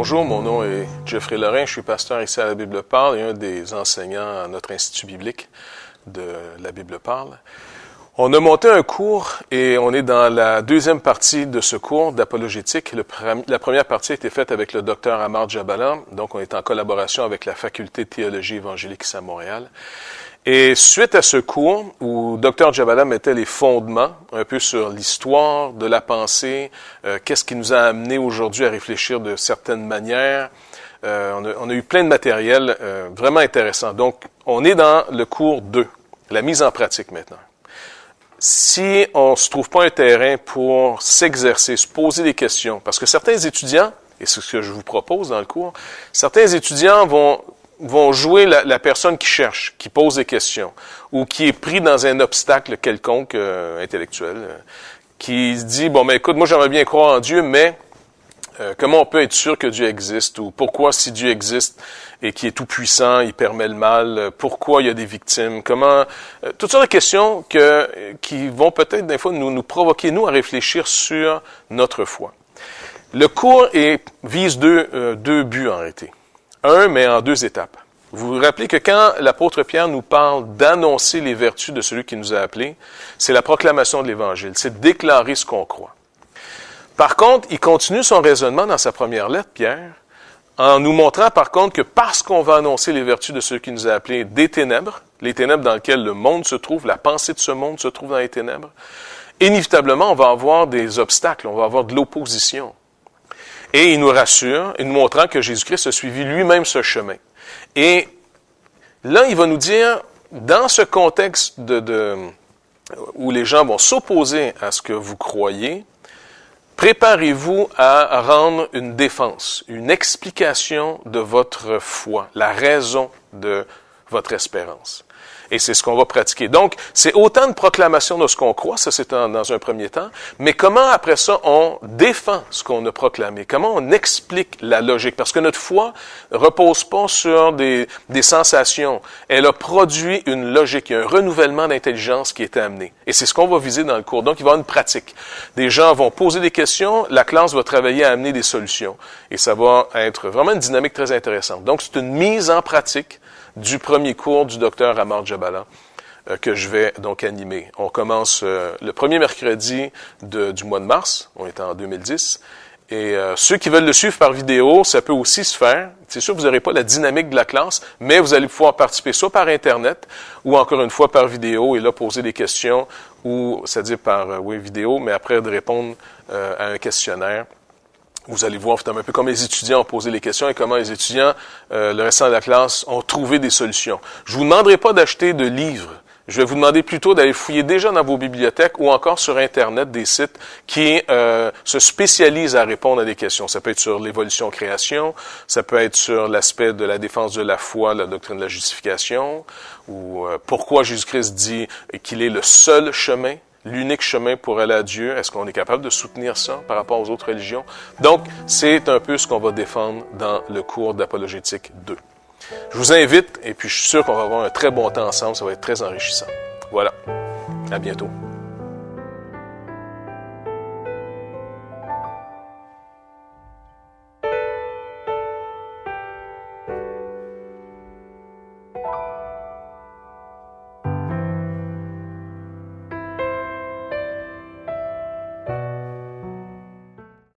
Bonjour, mon nom est Jeffrey Lorrain, je suis pasteur ici à la Bible Parle et un des enseignants à notre Institut biblique de la Bible Parle. On a monté un cours et on est dans la deuxième partie de ce cours d'apologétique. La première partie a été faite avec le docteur Amar Jabala, donc on est en collaboration avec la Faculté de théologie évangélique ici à Montréal. Et suite à ce cours, où Dr. Jabala mettait les fondements un peu sur l'histoire de la pensée, qu'est-ce qui nous a amené aujourd'hui à réfléchir de certaines manières, on a eu plein de matériel vraiment intéressant. Donc, on est dans le cours 2, la mise en pratique maintenant. Si on ne se trouve pas un terrain pour s'exercer, se poser des questions, parce que certains étudiants, et c'est ce que je vous propose dans le cours, certains étudiants vont jouer la personne qui cherche, qui pose des questions, ou qui est pris dans un obstacle quelconque intellectuel, qui se dit, bon, mais écoute, moi j'aimerais bien croire en Dieu, mais comment on peut être sûr que Dieu existe, ou pourquoi si Dieu existe et qui est tout puissant, il permet le mal, pourquoi il y a des victimes, comment, toutes sortes de questions qui vont peut-être des fois nous provoquer, nous, à réfléchir sur notre foi. Le cours vise deux buts en réalité. Un, mais en 2 étapes. Vous vous rappelez que quand l'apôtre Pierre nous parle d'annoncer les vertus de celui qui nous a appelés, c'est la proclamation de l'Évangile, c'est de déclarer ce qu'on croit. Par contre, il continue son raisonnement dans sa première lettre, Pierre, en nous montrant par contre que parce qu'on va annoncer les vertus de celui qui nous a appelés des ténèbres, les ténèbres dans lesquelles le monde se trouve, la pensée de ce monde se trouve dans les ténèbres, inévitablement on va avoir des obstacles, on va avoir de l'opposition. Et il nous rassure, en nous montrant que Jésus-Christ a suivi lui-même ce chemin. Et là, il va nous dire, dans ce contexte où les gens vont s'opposer à ce que vous croyez, préparez-vous à rendre une défense, une explication de votre foi, la raison de votre espérance. Et c'est ce qu'on va pratiquer. Donc, c'est autant de proclamation de ce qu'on croit, ça c'est dans un premier temps, mais comment après ça on défend ce qu'on a proclamé, comment on explique la logique, parce que notre foi repose pas sur des sensations, elle a produit une logique, il y a un renouvellement d'intelligence qui est amené. Et c'est ce qu'on va viser dans le cours. Donc, il va y avoir une pratique. Des gens vont poser des questions, la classe va travailler à amener des solutions. Et ça va être vraiment une dynamique très intéressante. Donc, c'est une mise en pratique du premier cours du docteur Amar Jabala que je vais donc animer. On commence le premier mercredi du mois de mars, on est en 2010, et ceux qui veulent le suivre par vidéo, ça peut aussi se faire. C'est sûr que vous n'aurez pas la dynamique de la classe, mais vous allez pouvoir participer soit par Internet ou encore une fois par vidéo et là poser des questions ou, c'est-à-dire par vidéo, mais après de répondre à un questionnaire. Vous allez voir un peu comment les étudiants ont posé les questions et comment les étudiants, le restant de la classe, ont trouvé des solutions. Je vous demanderai pas d'acheter de livres. Je vais vous demander plutôt d'aller fouiller déjà dans vos bibliothèques ou encore sur Internet des sites qui se spécialisent à répondre à des questions. Ça peut être sur l'évolution-création, ça peut être sur l'aspect de la défense de la foi, la doctrine de la justification, ou pourquoi Jésus-Christ dit qu'il est le seul chemin, l'unique chemin pour aller à Dieu. Est-ce qu'on est capable de soutenir ça par rapport aux autres religions? Donc, c'est un peu ce qu'on va défendre dans le cours d'apologétique 2. Je vous invite, et puis je suis sûr qu'on va avoir un très bon temps ensemble, ça va être très enrichissant. Voilà. À bientôt.